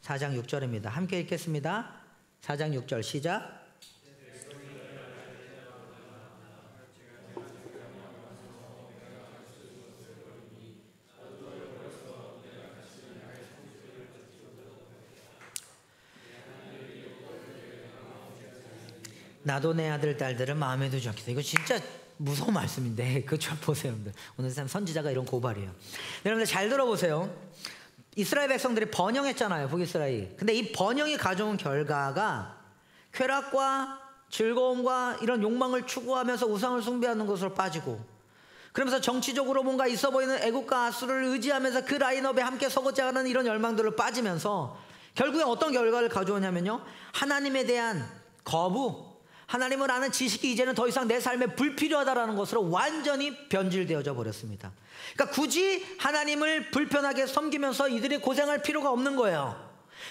4장 6절입니다. 함께 읽겠습니다. 4장 6절 시작. 나도 내 아들 딸들을 마음에 두지 않겠다. 이거 진짜 무서운 말씀인데 그거 좀 보세요, 여러분들. 오늘 선지자가 이런 고발이에요. 여러분들 잘 들어보세요. 이스라엘 백성들이 번영했잖아요, 북이스라엘. 근데 이 번영이 가져온 결과가 쾌락과 즐거움과 이런 욕망을 추구하면서 우상을 숭배하는 것으로 빠지고, 그러면서 정치적으로 뭔가 있어 보이는 애국과 아수를 의지하면서 그 라인업에 함께 서고자 하는 이런 열망들을 빠지면서 결국에 어떤 결과를 가져오냐면요, 하나님에 대한 거부, 하나님을 아는 지식이 이제는 더 이상 내 삶에 불필요하다라는 것으로 완전히 변질되어져 버렸습니다. 그러니까 굳이 하나님을 불편하게 섬기면서 이들이 고생할 필요가 없는 거예요.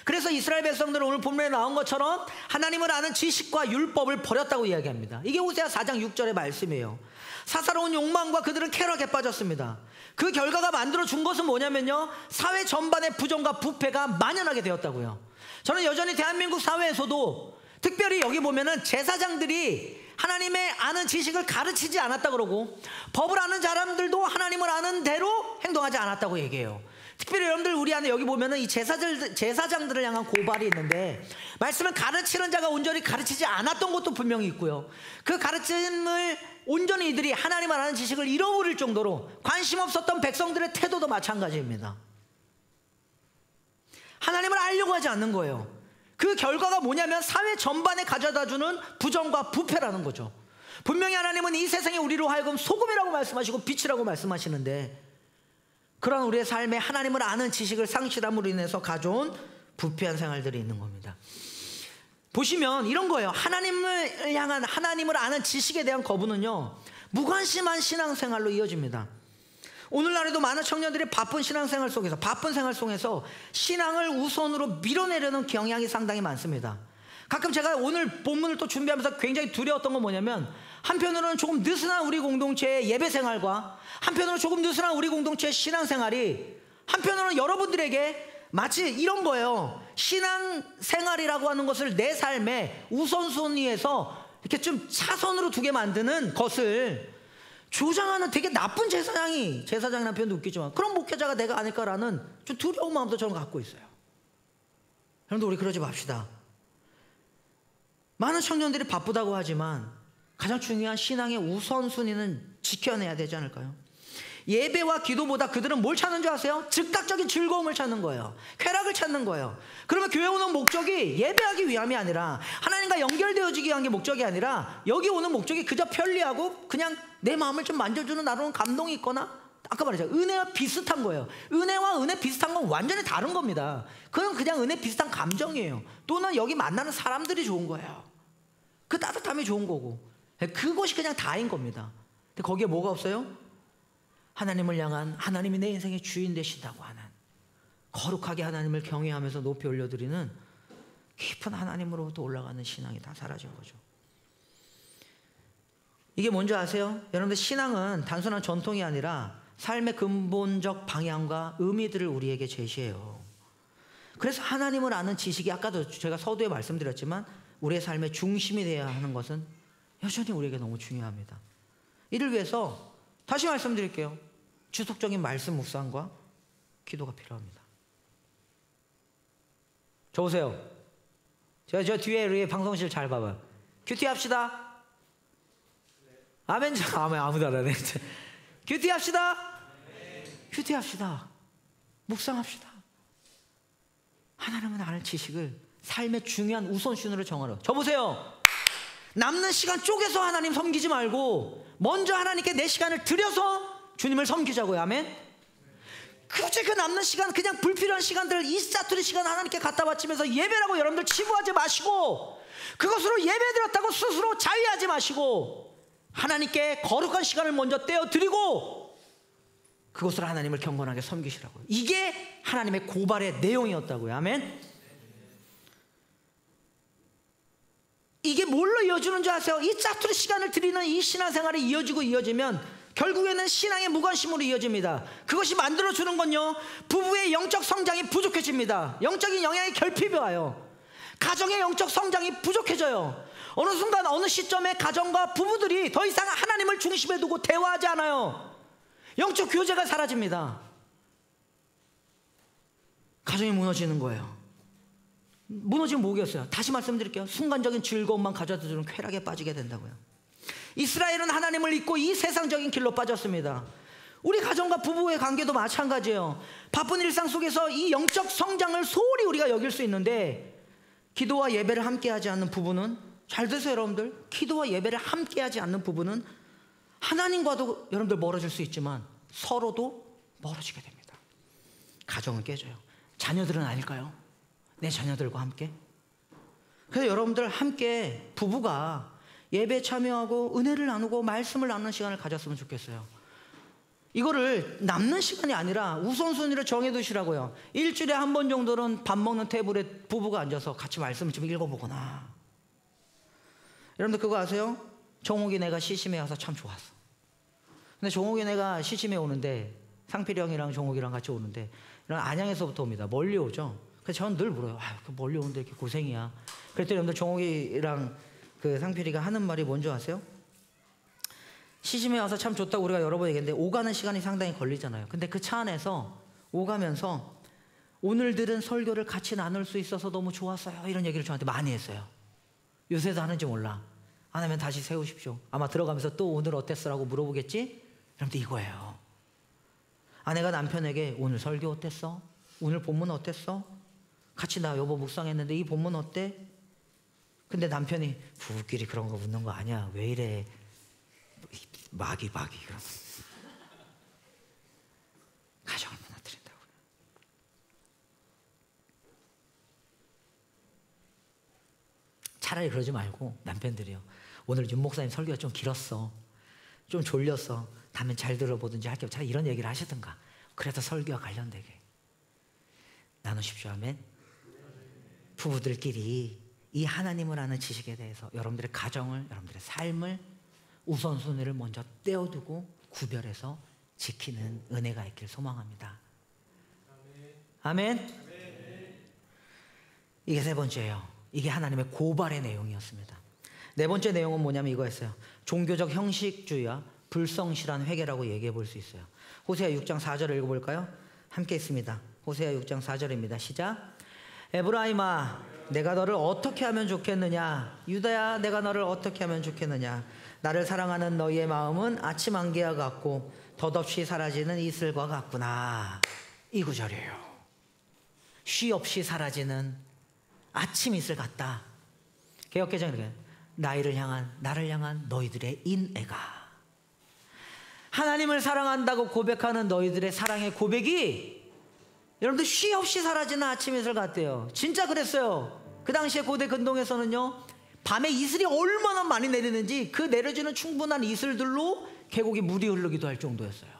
그래서 이스라엘 백성들은 오늘 본문에 나온 것처럼 하나님을 아는 지식과 율법을 버렸다고 이야기합니다. 이게 호세아 4장 6절의 말씀이에요. 사사로운 욕망과 그들은 쾌락에 빠졌습니다. 그 결과가 만들어준 것은 뭐냐면요, 사회 전반의 부정과 부패가 만연하게 되었다고요. 저는 여전히 대한민국 사회에서도 특별히 여기 보면은 제사장들이 하나님의 아는 지식을 가르치지 않았다 그러고, 법을 아는 사람들도 하나님을 아는 대로 행동하지 않았다고 얘기해요. 특별히 여러분들 우리 안에 여기 보면은 이 제사장들을 향한 고발이 있는데, 말씀을 가르치는 자가 온전히 가르치지 않았던 것도 분명히 있고요, 그 가르침을 온전히 이들이 하나님을 아는 지식을 잃어버릴 정도로 관심 없었던 백성들의 태도도 마찬가지입니다. 하나님을 알려고 하지 않는 거예요. 그 결과가 뭐냐면 사회 전반에 가져다주는 부정과 부패라는 거죠. 분명히 하나님은 이 세상에 우리로 하여금 소금이라고 말씀하시고 빛이라고 말씀하시는데, 그런 우리의 삶에 하나님을 아는 지식을 상실함으로 인해서 가져온 부패한 생활들이 있는 겁니다. 보시면 이런 거예요. 하나님을 향한, 하나님을 아는 지식에 대한 거부는요, 무관심한 신앙생활로 이어집니다. 오늘날에도 많은 청년들이 바쁜 신앙생활 속에서, 바쁜 생활 속에서 신앙을 우선으로 밀어내려는 경향이 상당히 많습니다. 가끔 제가 오늘 본문을 또 준비하면서 굉장히 두려웠던 건 뭐냐면, 한편으로는 조금 느슨한 우리 공동체의 예배 생활과 한편으로는 조금 느슨한 우리 공동체의 신앙생활이 한편으로는 여러분들에게 마치 이런 거예요. 신앙생활이라고 하는 것을 내 삶의 우선순위에서 이렇게 좀 차선으로 두게 만드는 것을 조장하는 되게 나쁜 제사장이라는 표현도 웃기지만 그런 목회자가 내가 아닐까라는 좀 두려운 마음도 저는 갖고 있어요. 여러분들, 우리 그러지 맙시다. 많은 청년들이 바쁘다고 하지만 가장 중요한 신앙의 우선순위는 지켜내야 되지 않을까요? 예배와 기도보다 그들은 뭘 찾는 줄 아세요? 즉각적인 즐거움을 찾는 거예요. 쾌락을 찾는 거예요. 그러면 교회 오는 목적이 예배하기 위함이 아니라, 하나님과 연결되어지기 위한 게 목적이 아니라, 여기 오는 목적이 그저 편리하고 그냥 내 마음을 좀 만져주는 나로는 감동이 있거나, 아까 말했죠, 은혜와 비슷한 거예요. 은혜와 은혜 비슷한 건 완전히 다른 겁니다. 그건 그냥 은혜 비슷한 감정이에요. 또는 여기 만나는 사람들이 좋은 거예요. 그 따뜻함이 좋은 거고, 그것이 그냥 다인 겁니다. 근데 거기에 뭐가 없어요? 하나님을 향한, 하나님이 내 인생의 주인 되신다고 하는, 거룩하게 하나님을 경외하면서 높이 올려드리는 깊은 하나님으로부터 올라가는 신앙이 다 사라진 거죠. 이게 뭔지 아세요? 여러분들, 신앙은 단순한 전통이 아니라 삶의 근본적 방향과 의미들을 우리에게 제시해요. 그래서 하나님을 아는 지식이, 아까도 제가 서두에 말씀드렸지만 우리의 삶의 중심이 되어야 하는 것은 여전히 우리에게 너무 중요합니다. 이를 위해서 다시 말씀드릴게요. 지속적인 말씀 묵상과 기도가 필요합니다. 저 보세요. 저 뒤에 우리 방송실 잘 봐봐요. 큐티 합시다. 아멘. 아멘. 아무도 안 하네. 큐티 합시다. 큐티 합시다. 묵상합시다. 하나님은 아는 지식을 삶의 중요한 우선순위로 정하라. 저 보세요. 남는 시간 쪼개서 하나님 섬기지 말고 먼저 하나님께 내 시간을 들여서 주님을 섬기자고요. 아멘. 굳이 그 남는 시간, 그냥 불필요한 시간들을 이 사투리 시간 하나님께 갖다 바치면서 예배라고 여러분들 치부하지 마시고, 그것으로 예배 드렸다고 스스로 자위하지 마시고, 하나님께 거룩한 시간을 먼저 떼어드리고 그것으로 하나님을 경건하게 섬기시라고요. 이게 하나님의 고발의 내용이었다고요. 아멘. 이게 뭘로 이어지는 줄 아세요? 이 짜투리 시간을 드리는 이 신앙생활이 이어지면 결국에는 신앙의 무관심으로 이어집니다. 그것이 만들어주는 건요, 부부의 영적 성장이 부족해집니다. 영적인 영향이 결핍이 와요. 가정의 영적 성장이 부족해져요. 어느 순간, 어느 시점에 가정과 부부들이 더 이상 하나님을 중심에 두고 대화하지 않아요. 영적 교제가 사라집니다. 가정이 무너지는 거예요. 무너지면 뭐겠어요? 다시 말씀드릴게요. 순간적인 즐거움만 가져다 주는 쾌락에 빠지게 된다고요. 이스라엘은 하나님을 잊고 이 세상적인 길로 빠졌습니다. 우리 가정과 부부의 관계도 마찬가지예요. 바쁜 일상 속에서 이 영적 성장을 소홀히 우리가 여길 수 있는데, 기도와 예배를 함께 하지 않는 부부는, 잘 드세요 여러분들, 기도와 예배를 함께 하지 않는 부부는 하나님과도 여러분들 멀어질 수 있지만 서로도 멀어지게 됩니다. 가정은 깨져요. 자녀들은 아닐까요? 내 자녀들과 함께. 그래서 여러분들 함께 부부가 예배에 참여하고 은혜를 나누고 말씀을 나누는 시간을 가졌으면 좋겠어요. 이거를 남는 시간이 아니라 우선순위를 정해두시라고요. 일주일에 한 번 정도는 밥 먹는 테이블에 부부가 앉아서 같이 말씀을 좀 읽어보거나. 여러분들 그거 아세요? 정옥이 내가 시심에 와서 참 좋았어. 근데 정옥이 내가 시심에 오는데, 상필이 형이랑 정옥이랑 같이 오는데, 이런 안양에서부터 옵니다. 멀리 오죠. 그래서 저는 늘 물어요. 그 멀리 오는데 이렇게 고생이야. 그랬더니 여러분들 정옥이랑 그 상필이가 하는 말이 뭔지 아세요? 시심에 와서 참 좋다고 우리가 여러 번 얘기했는데 오가는 시간이 상당히 걸리잖아요. 근데 그 차 안에서 오가면서 오늘 들은 설교를 같이 나눌 수 있어서 너무 좋았어요, 이런 얘기를 저한테 많이 했어요. 요새도 하는지 몰라. 안 하면 다시 세우십시오. 아마 들어가면서 또 오늘 어땠어라고 물어보겠지? 여러분들 이거예요. 아내가 남편에게 오늘 설교 어땠어? 오늘 본문 어땠어? 같이 나 여보 묵상했는데 이 본문 어때? 근데 남편이 부부끼리 그런 거 묻는 거 아니야, 왜 이래, 마귀 그럼 가정을 무너뜨린다고요. 차라리 그러지 말고 남편들이요, 오늘 윤 목사님 설교가 좀 길었어, 좀 졸렸어, 다음엔 잘 들어보든지 할게요. 차라리 이런 얘기를 하시든가. 그래도 설교와 관련되게 나누십시오. 아멘. 부부들끼리 이 하나님을 아는 지식에 대해서 여러분들의 가정을, 여러분들의 삶을 우선순위를 먼저 떼어두고 구별해서 지키는 은혜가 있길 소망합니다. 아멘. 이게 세 번째예요. 이게 하나님의 고발의 내용이었습니다. 네 번째 내용은 뭐냐면 이거였어요. 종교적 형식주의와 불성실한 회개라고 얘기해 볼 수 있어요. 호세아 6장 4절을 읽어볼까요? 함께 있습니다. 호세아 6장 4절입니다. 시작. 에브라임아, 내가 너를 어떻게 하면 좋겠느냐? 유다야, 내가 너를 어떻게 하면 좋겠느냐? 나를 사랑하는 너희의 마음은 아침 안개와 같고 덧없이 사라지는 이슬과 같구나. 이 구절이에요. 쉬 없이 사라지는 아침 이슬 같다. 개역개정 이렇게, 나를 향한 너희들의 인애가. 하나님을 사랑한다고 고백하는 너희들의 사랑의 고백이 여러분들 쉬 없이 사라지는 아침 이슬 같대요. 진짜 그랬어요. 그 당시에 고대 근동에서는요, 밤에 이슬이 얼마나 많이 내리는지 그 내려지는 충분한 이슬들로 계곡에 물이 흐르기도 할 정도였어요.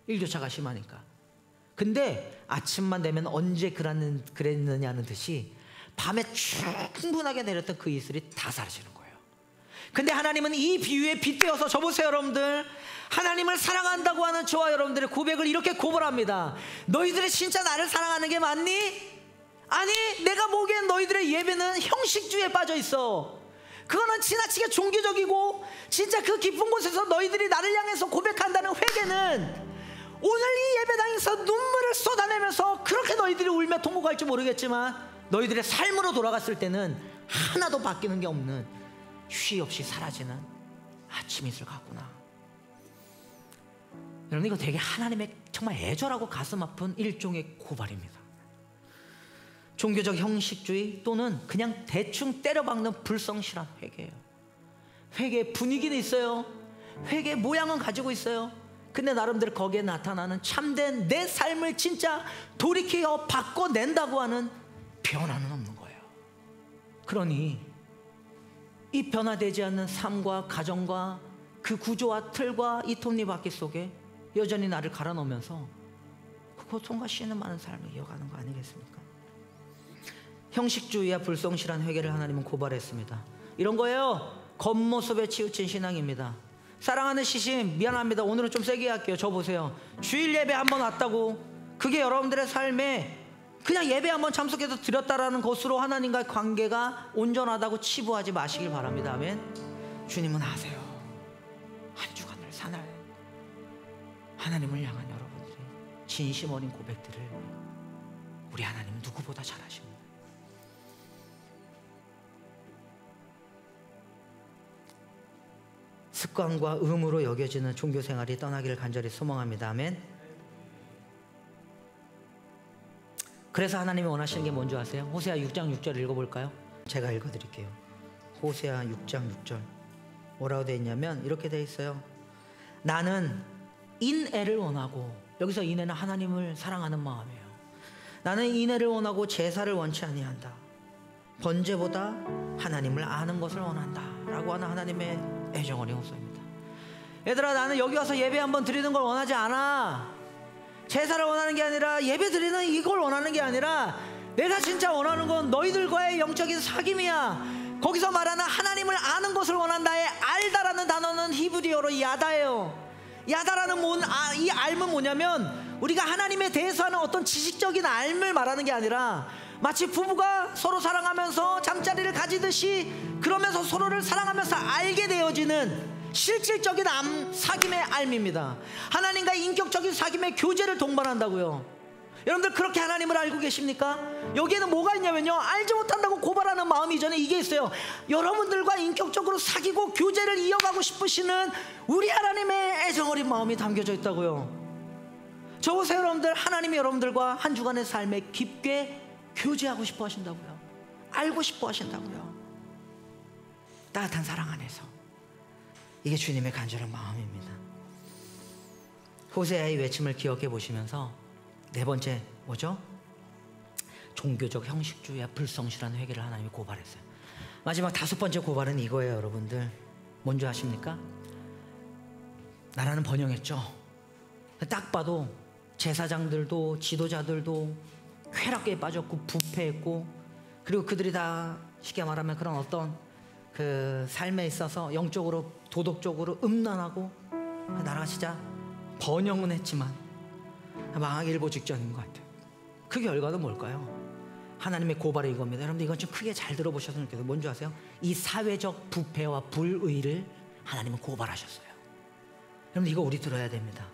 일교차가 심하니까. 근데 아침만 되면 언제 그랬느냐는 듯이 밤에 충분하게 내렸던 그 이슬이 다 사라지는 거예요. 근데 하나님은 이 비유에 빗대어서, 저보세요 여러분들, 하나님을 사랑한다고 하는 저와 여러분들의 고백을 이렇게 고발합니다. 너희들이 진짜 나를 사랑하는 게 맞니? 아니, 내가 보기엔 너희들의 예배는 형식주의에 빠져 있어. 그거는 지나치게 종교적이고, 진짜 그 깊은 곳에서 너희들이 나를 향해서 고백한다는 회개는 오늘 이 예배당에서 눈물을 쏟아내면서 그렇게 너희들이 울며 통곡할지 모르겠지만 너희들의 삶으로 돌아갔을 때는 하나도 바뀌는 게 없는 쉬 없이 사라지는 아침 이슬 같구나. 여러분, 이거 되게 하나님의 정말 애절하고 가슴 아픈 일종의 고발입니다. 종교적 형식주의 또는 그냥 대충 때려박는 불성실한 회개예요. 회개의 분위기는 있어요. 회개의 모양은 가지고 있어요. 근데 나름대로 거기에 나타나는 참된 내 삶을 진짜 돌이켜 바꿔낸다고 하는 변화는 없는 거예요. 그러니 이 변화되지 않는 삶과 가정과 그 구조와 틀과 이 톱니바퀴 속에 여전히 나를 갈아넣으면서 그 고통과 쉬는 많은 삶을 이어가는 거 아니겠습니까? 형식주의와 불성실한 회개를 하나님은 고발했습니다. 이런 거예요. 겉모습에 치우친 신앙입니다. 사랑하는 시심, 미안합니다. 오늘은 좀 세게 할게요. 저 보세요. 주일 예배 한번 왔다고 그게 여러분들의 삶에 그냥 예배 한번 참석해서 드렸다라는 것으로 하나님과의 관계가 온전하다고 치부하지 마시길 바랍니다. 아멘. 주님은 아세요. 한 주간을 사날 하나님을 향한 여러분들의 진심 어린 고백들을 우리 하나님 누구보다 잘 아십니다. 습관과 의무로 여겨지는 종교생활이 떠나기를 간절히 소망합니다. 아멘. 그래서 하나님이 원하시는 게 뭔지 아세요? 호세아 6장 6절 읽어볼까요? 제가 읽어드릴게요. 호세아 6장 6절 뭐라고 되어 있냐면 이렇게 되어 있어요. 나는 인애를 원하고, 여기서 인애는 하나님을 사랑하는 마음이에요. 나는 인애를 원하고 제사를 원치 아니한다. 번제보다 하나님을 아는 것을 원한다 라고 하는 하나님의 애정어린 호소입니다. 얘들아, 나는 여기 와서 예배 한번 드리는 걸 원하지 않아. 제사를 원하는 게 아니라, 예배 드리는 이걸 원하는 게 아니라, 내가 진짜 원하는 건 너희들과의 영적인 사귐이야. 거기서 말하는 하나님을 아는 것을 원한다의 알다라는 단어는 히브리어로 야다예요. 야다라는 이 알은 뭐냐면 우리가 하나님에 대해서 하는 어떤 지식적인 알을 말하는 게 아니라 마치 부부가 서로 사랑하면서 잠자리를 가지듯이 그러면서 서로를 사랑하면서 알게 되어지는 실질적인 사귐의 알입니다. 하나님과 인격적인 사귐의 교제를 동반한다고요. 여러분들 그렇게 하나님을 알고 계십니까? 여기에는 뭐가 있냐면요, 알지 못한다고 고발하는 마음 이전에 이게 있어요. 여러분들과 인격적으로 사귀고 교제를 이어가고 싶으시는 우리 하나님의 애정어린 마음이 담겨져 있다고요. 저 보세요 여러분들, 하나님이 여러분들과 한 주간의 삶에 깊게 교제하고 싶어 하신다고요. 알고 싶어 하신다고요. 따뜻한 사랑 안에서. 이게 주님의 간절한 마음입니다. 호세아의 외침을 기억해 보시면서 네 번째 뭐죠? 종교적 형식주의와 불성실한 회개를 하나님이 고발했어요. 마지막 5번째 고발은 이거예요, 여러분들. 뭔지 아십니까? 나라는 번영했죠. 딱 봐도 제사장들도 지도자들도 쾌락에 빠졌고 부패했고, 그리고 그들이 다 쉽게 말하면 그런 어떤 그 삶에 있어서 영적으로 도덕적으로 음란하고, 나라가 진짜 번영은 했지만 망하기 일보 직전인 것 같아요. 그 결과는 뭘까요? 하나님의 고발이 이겁니다. 여러분들 이건 좀 크게 잘 들어보셨으면 좋겠어요. 뭔지 아세요? 이 사회적 부패와 불의를 하나님은 고발하셨어요. 여러분 이거 우리 들어야 됩니다.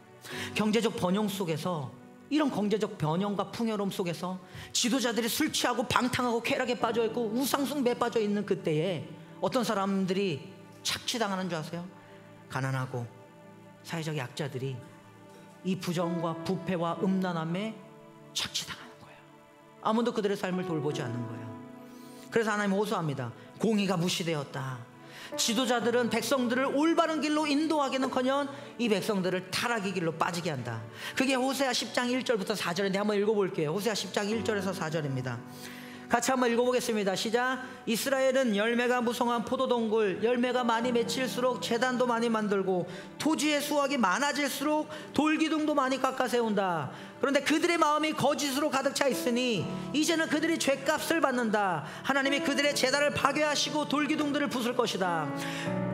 경제적 번영 속에서, 이런 경제적 번영과 풍요로움 속에서 지도자들이 술 취하고 방탕하고 쾌락에 빠져있고 우상숭배에 빠져있는 그때에 어떤 사람들이 착취당하는 줄 아세요? 가난하고 사회적 약자들이 이 부정과 부패와 음란함에 착취당하는 거예요. 아무도 그들의 삶을 돌보지 않는 거예요. 그래서 하나님 호소합니다. 공의가 무시되었다. 지도자들은 백성들을 올바른 길로 인도하기는커녕 이 백성들을 타락의 길로 빠지게 한다. 그게 호세아 10장 1절부터 4절인데 한번 읽어볼게요. 호세아 10장 1절에서 4절입니다. 같이 한번 읽어보겠습니다. 시작. 이스라엘은 열매가 무성한 포도동굴, 열매가 많이 맺힐수록 제단도 많이 만들고 토지의 수확이 많아질수록 돌기둥도 많이 깎아 세운다. 그런데 그들의 마음이 거짓으로 가득 차 있으니 이제는 그들이 죄값을 받는다. 하나님이 그들의 제단을 파괴하시고 돌기둥들을 부술 것이다.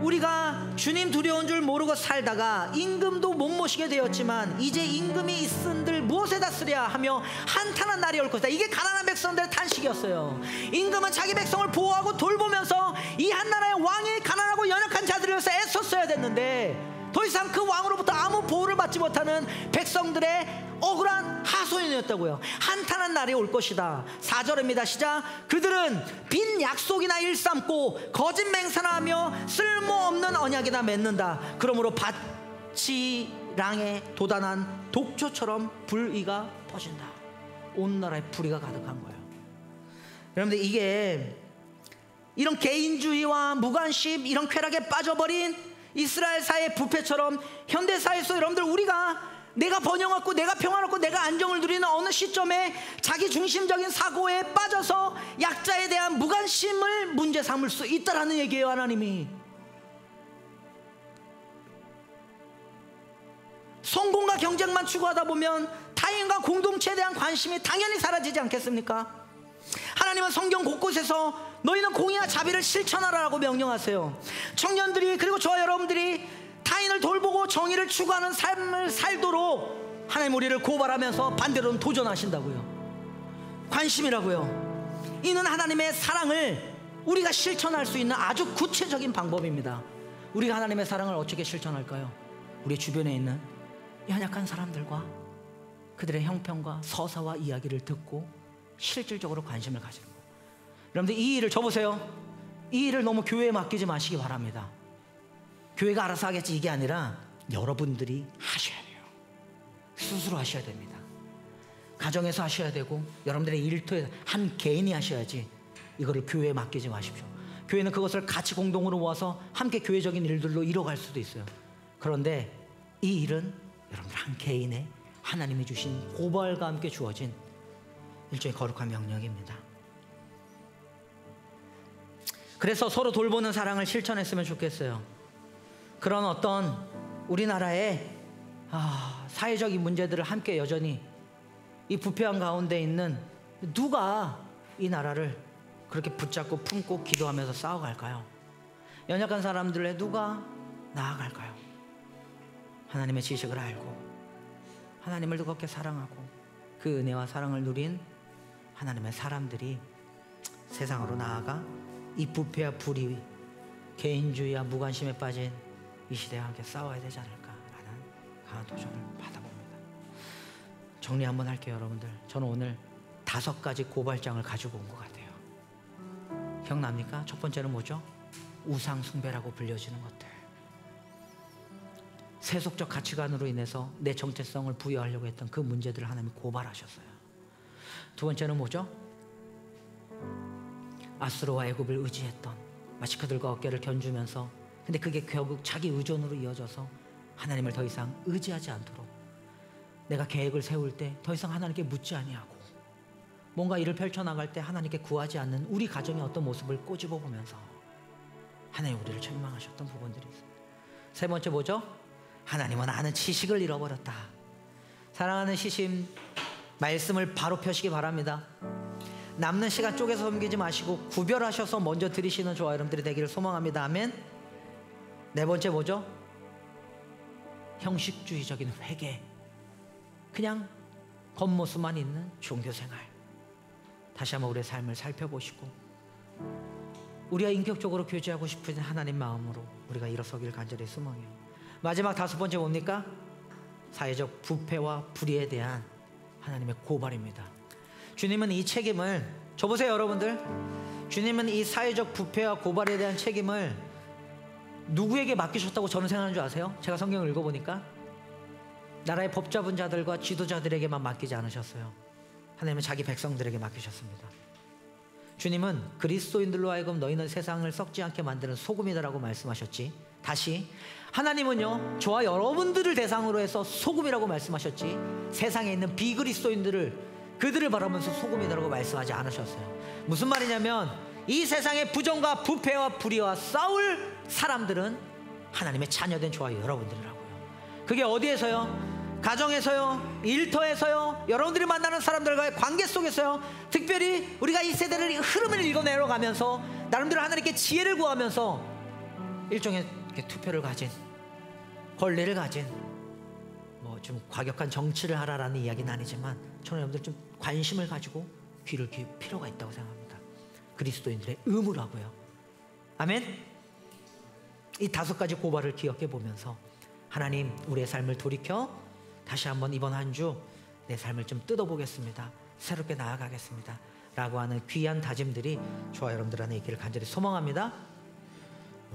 우리가 주님 두려운 줄 모르고 살다가 임금도 못 모시게 되었지만 이제 임금이 있은들 무엇에다 쓰랴 하며 한탄한 날이 올 것이다. 이게 가난한 백성들의 탄식이었어요. 임금은 자기 백성을 보호하고 돌보면서 이 한 나라의 왕이 가난하고 연약한 자들을 위해서 애썼어야 됐는데, 더 이상 그 왕으로부터 아무 보호를 받지 못하는 백성들의 억울한 하소연이었다고요. 한탄한 날이 올 것이다. 4절입니다. 시작. 그들은 빈 약속이나 일삼고 거짓 맹세하며 쓸모없는 언약이나 맺는다. 그러므로 밭이 랑에 도단한 독초처럼 불의가 퍼진다. 온 나라에 불의가 가득한 거예요. 여러분들 이게 이런 개인주의와 무관심, 이런 쾌락에 빠져버린 이스라엘 사회의 부패처럼 현대 사회에서 여러분들 우리가 내가 번영하고 내가 평화롭고 내가 안정을 누리는 어느 시점에 자기 중심적인 사고에 빠져서 약자에 대한 무관심을 문제 삼을 수 있다라는 얘기예요. 하나님이 성공과 경쟁만 추구하다 보면 타인과 공동체에 대한 관심이 당연히 사라지지 않겠습니까? 하나님은 성경 곳곳에서 너희는 공의와 자비를 실천하라고 명령하세요. 청년들이, 그리고 저와 여러분들이 타인을 돌보고 정의를 추구하는 삶을 살도록 하나님 우리를 고발하면서 반대로는 도전하신다고요. 관심이라고요. 이는 하나님의 사랑을 우리가 실천할 수 있는 아주 구체적인 방법입니다. 우리가 하나님의 사랑을 어떻게 실천할까요? 우리 주변에 있는 연약한 사람들과 그들의 형편과 서사와 이야기를 듣고 실질적으로 관심을 가지는 거예요. 여러분들 이 일을 줘보세요. 이 일을 너무 교회에 맡기지 마시기 바랍니다. 교회가 알아서 하겠지 이게 아니라 여러분들이 하셔야 돼요. 스스로 하셔야 됩니다. 가정에서 하셔야 되고 여러분들의 일터에 한 개인이 하셔야지 이거를 교회에 맡기지 마십시오. 교회는 그것을 같이 공동으로 모아서 함께 교회적인 일들로 이뤄갈 수도 있어요. 그런데 이 일은 여러분들 한 개인의 하나님이 주신 고발과 함께 주어진 일종의 거룩한 명령입니다. 그래서 서로 돌보는 사랑을 실천했으면 좋겠어요. 그런 어떤 우리나라의 사회적인 문제들을 함께 여전히 이 부패한 가운데 있는 누가 이 나라를 그렇게 붙잡고 품고 기도하면서 싸워갈까요? 연약한 사람들에 누가 나아갈까요? 하나님의 지식을 알고 하나님을 뜨겁게 사랑하고 그 은혜와 사랑을 누린 하나님의 사람들이 세상으로 나아가 이 부패와 불의, 개인주의와 무관심에 빠진 이 시대와 함께 싸워야 되지 않을까라는 강한 도전을 받아봅니다. 정리 한번 할게요. 여러분들, 저는 오늘 5가지 고발장을 가지고 온 것 같아요. 기억납니까? 첫 번째는 뭐죠? 우상 숭배라고 불려지는 것들. 세속적 가치관으로 인해서 내 정체성을 부여하려고 했던 그 문제들을 하나님이 고발하셨어요. 두 번째는 뭐죠? 아수르와 애굽을 의지했던, 마치 그들과 어깨를 견주면서, 근데 그게 결국 자기 의존으로 이어져서 하나님을 더 이상 의지하지 않도록, 내가 계획을 세울 때 더 이상 하나님께 묻지 아니하고 뭔가 일을 펼쳐나갈 때 하나님께 구하지 않는 우리 가정의 어떤 모습을 꼬집어 보면서 하나님 우리를 책망하셨던 부분들이 있어요. 세 번째 뭐죠? 하나님은 아는 지식을 잃어버렸다. 사랑하는 시심, 말씀을 바로 펴시기 바랍니다. 남는 시간 쪼개서 섬기지 마시고 구별하셔서 먼저 드리시는 저와 여러분들이 되기를 소망합니다. 아멘. 네 번째 뭐죠? 형식주의적인 회개, 그냥 겉모습만 있는 종교생활. 다시 한번 우리의 삶을 살펴보시고 우리가 인격적으로 교제하고 싶은 하나님 마음으로 우리가 일어서길 간절히 소망해요. 마지막 다섯 번째 뭡니까? 사회적 부패와 불의에 대한 하나님의 고발입니다. 주님은 이 책임을, 저 보세요 여러분들, 주님은 이 사회적 부패와 고발에 대한 책임을 누구에게 맡기셨다고 저는 생각하는 줄 아세요? 제가 성경을 읽어보니까 나라의 법 잡은 자들과 지도자들에게만 맡기지 않으셨어요. 하나님은 자기 백성들에게 맡기셨습니다. 주님은 그리스도인들로 하여금 너희는 세상을 썩지 않게 만드는 소금이다라고 말씀하셨지, 다시 하나님은요 저와 여러분들을 대상으로 해서 소금이라고 말씀하셨지, 세상에 있는 비그리스도인들을 그들을 바라보면서 소금이다라고 말씀하지 않으셨어요. 무슨 말이냐면 이 세상의 부정과 부패와 불의와 싸울 사람들은 하나님의 자녀된 저와 여러분들이라고요. 그게 어디에서요? 가정에서요, 일터에서요, 여러분들이 만나는 사람들과의 관계 속에서요, 특별히 우리가 이 세대를 흐름을 읽어내려가면서 나름대로 하나님께 지혜를 구하면서 일종의 투표를 가진, 권리를 가진, 뭐 좀 과격한 정치를 하라라는 이야기는 아니지만 저는 여러분들 좀 관심을 가지고 귀를 기울 필요가 있다고 생각합니다. 그리스도인들의 의무라고요. 아멘. 이 다섯 가지 고발을 기억해 보면서 하나님 우리의 삶을 돌이켜 다시 한번 이번 한 주 내 삶을 좀 뜯어보겠습니다, 새롭게 나아가겠습니다 라고 하는 귀한 다짐들이 저와 여러분들 안에 있기를 간절히 소망합니다.